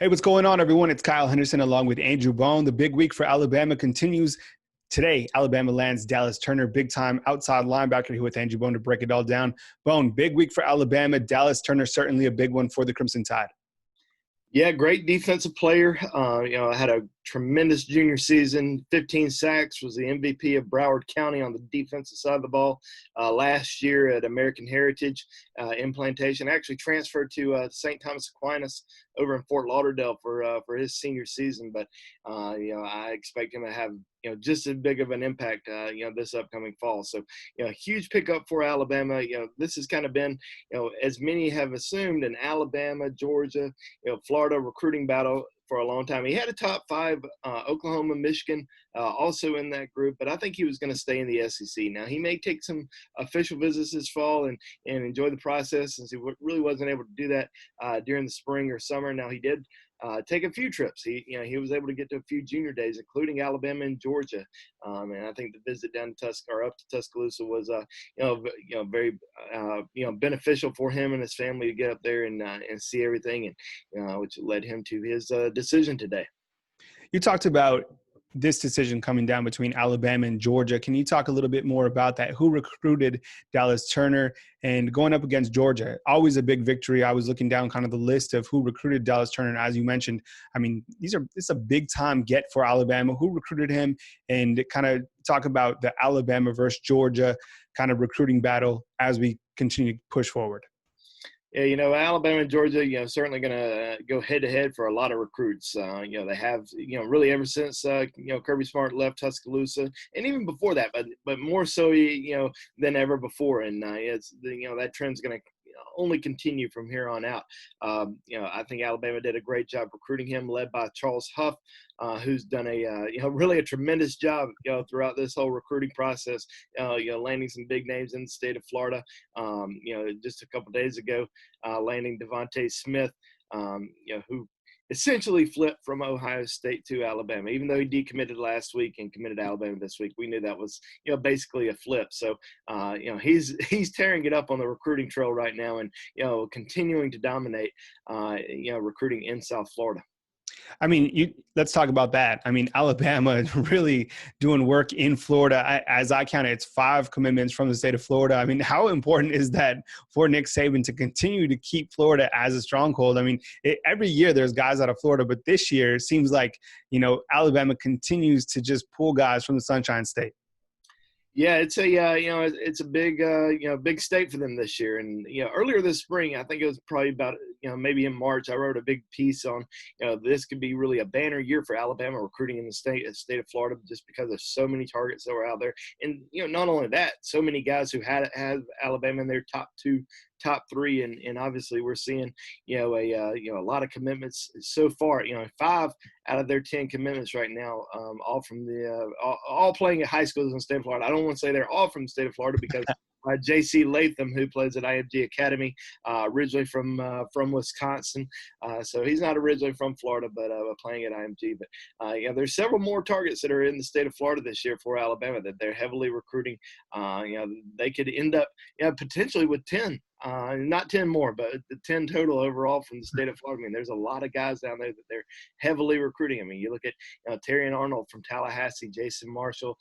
Hey, what's going on, everyone? It's Kyle Henderson along with Andrew Bone. The big week for Alabama continues. Today, Alabama lands Dallas Turner, big-time outside linebacker, here with Andrew Bone to break it all down. Bone, big week for Alabama. Dallas Turner, certainly a big one for the Crimson Tide. Yeah, great defensive player. Had a tremendous junior season, 15 sacks, was the MVP of Broward County on the defensive side of the ball last year at American Heritage in Plantation. Actually transferred to St. Thomas Aquinas over in Fort Lauderdale for his senior season. But, I expect him to have, just as big of an impact, this upcoming fall. So, huge pickup for Alabama. This has kind of been, as many have assumed, an Alabama, Georgia, Florida recruiting battle for a long time. He had a top five, Oklahoma, Michigan, also in that group, but I think he was going to stay in the SEC. Now, he may take some official visits this fall and enjoy the process, since he really wasn't able to do that during the spring or summer. Now, he did take a few trips. He was able to get to a few junior days, including Alabama and Georgia. And I think the visit down to up to Tuscaloosa was, very, beneficial for him and his family to get up there and see everything, and which led him to his decision today. You talked about this decision coming down between Alabama and Georgia. Can you talk a little bit more about that? Who recruited Dallas Turner and going up against Georgia? Always a big victory. I was looking down kind of the list of who recruited Dallas Turner. And as you mentioned, I mean, it's a big time get for Alabama. Who recruited him? And kind of talk about the Alabama versus Georgia kind of recruiting battle as we continue to push forward. Yeah, Alabama and Georgia, certainly going to go head-to-head for a lot of recruits. They have, really ever since, Kirby Smart left Tuscaloosa, and even before that, but more so, than ever before. And that trend's going to only continue from here on out. I think Alabama did a great job recruiting him, led by Charles Huff, who's done really a tremendous job, throughout this whole recruiting process, landing some big names in the state of Florida. Just a couple days ago, landing Devontae Smith, who essentially flipped from Ohio State to Alabama. Even though he decommitted last week and committed to Alabama this week, we knew that was, basically a flip. So, he's tearing it up on the recruiting trail right now, and, continuing to dominate, recruiting in South Florida. I mean, let's talk about that. I mean, Alabama is really doing work in Florida. As I counted, it's 5 commitments from the state of Florida. I mean, how important is that for Nick Saban to continue to keep Florida as a stronghold? I mean, every year there's guys out of Florida, but this year it seems like, Alabama continues to just pull guys from the Sunshine State. Yeah, it's it's a big, big state for them this year. And, earlier this spring, I think it was probably about, maybe in March, I wrote a big piece on, this could be really a banner year for Alabama recruiting in the state of Florida, just because there's so many targets that were out there. And, not only that, so many guys who have Alabama in their top 2, top 3, and obviously we're seeing a lot of commitments so far. 5 out of their 10 commitments right now, all from all playing at high schools in the state of Florida. I don't want to say they're all from the state of Florida, because J.C. Latham, who plays at IMG Academy, originally from Wisconsin, so he's not originally from Florida, but playing at IMG. But there's several more targets that are in the state of Florida this year for Alabama that they're heavily recruiting. They could end up potentially with 10. Not 10 more, but 10 total overall from the state of Florida. I mean, there's a lot of guys down there that they're heavily recruiting. I mean, you look at Terry and Arnold from Tallahassee, Jason Marshall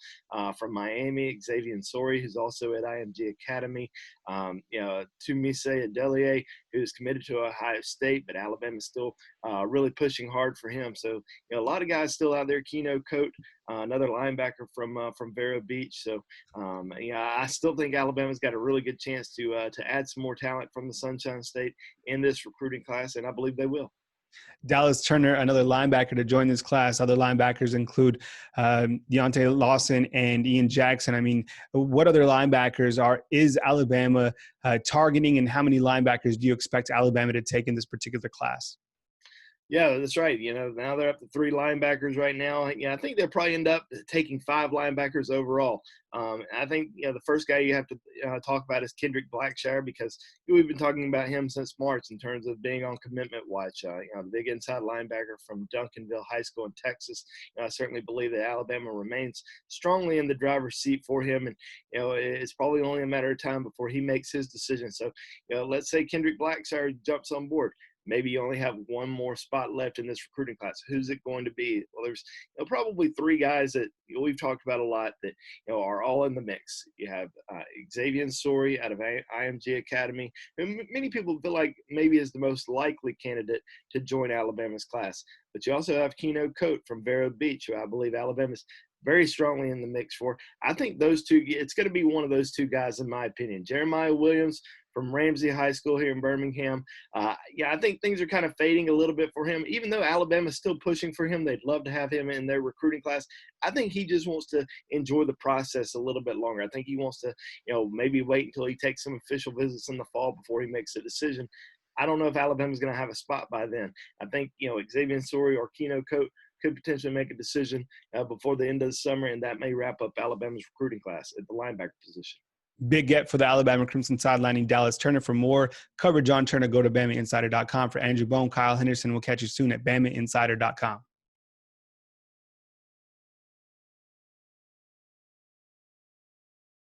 from Miami, Xavier Sori, who's also at IMG Academy, Tumise Adelier, who's committed to Ohio State, but Alabama's still really pushing hard for him. So, a lot of guys still out there. Keno Cote, another linebacker from Vero Beach. So, I still think Alabama's got a really good chance to add some more talent from the Sunshine State in this recruiting class, and I believe they will. Dallas Turner, another linebacker to join this class. Other linebackers include Deontay Lawson and Ian Jackson. I mean, what other linebackers is Alabama targeting, and how many linebackers do you expect Alabama to take in this particular class? Yeah, that's right. Now they're up to 3 linebackers right now. I think they'll probably end up taking 5 linebackers overall. I think, the first guy you have to talk about is Kendrick Blackshire, because we've been talking about him since March in terms of being on commitment watch. The big inside linebacker from Duncanville High School in Texas. I certainly believe that Alabama remains strongly in the driver's seat for him, and it's probably only a matter of time before he makes his decision. So, let's say Kendrick Blackshire jumps on board. maybe you only have one more spot left in this recruiting class. Who's it going to be? Well, there's probably three guys that we've talked about a lot that are all in the mix. You have Xavier Story out of IMG Academy, who many people feel like maybe is the most likely candidate to join Alabama's class. But you also have Keno Coate from Vero Beach, who I believe Alabama's very strongly in the mix for. I think those two, it's going to be one of those two guys, in my opinion. Jeremiah Williams from Ramsey High School here in Birmingham. I think things are kind of fading a little bit for him. Even though Alabama's still pushing for him, they'd love to have him in their recruiting class. I think he just wants to enjoy the process a little bit longer. I think he wants to, maybe wait until he takes some official visits in the fall before he makes a decision. I don't know if Alabama's going to have a spot by then. I think, Xavier Story or Keno Coate could potentially make a decision before the end of the summer, and that may wrap up Alabama's recruiting class at the linebacker position. Big get for the Alabama Crimson sidelining Dallas Turner. For more coverage on Turner, go to BamaInsider.com. For Andrew Bone, Kyle Henderson, we'll catch you soon at BamaInsider.com.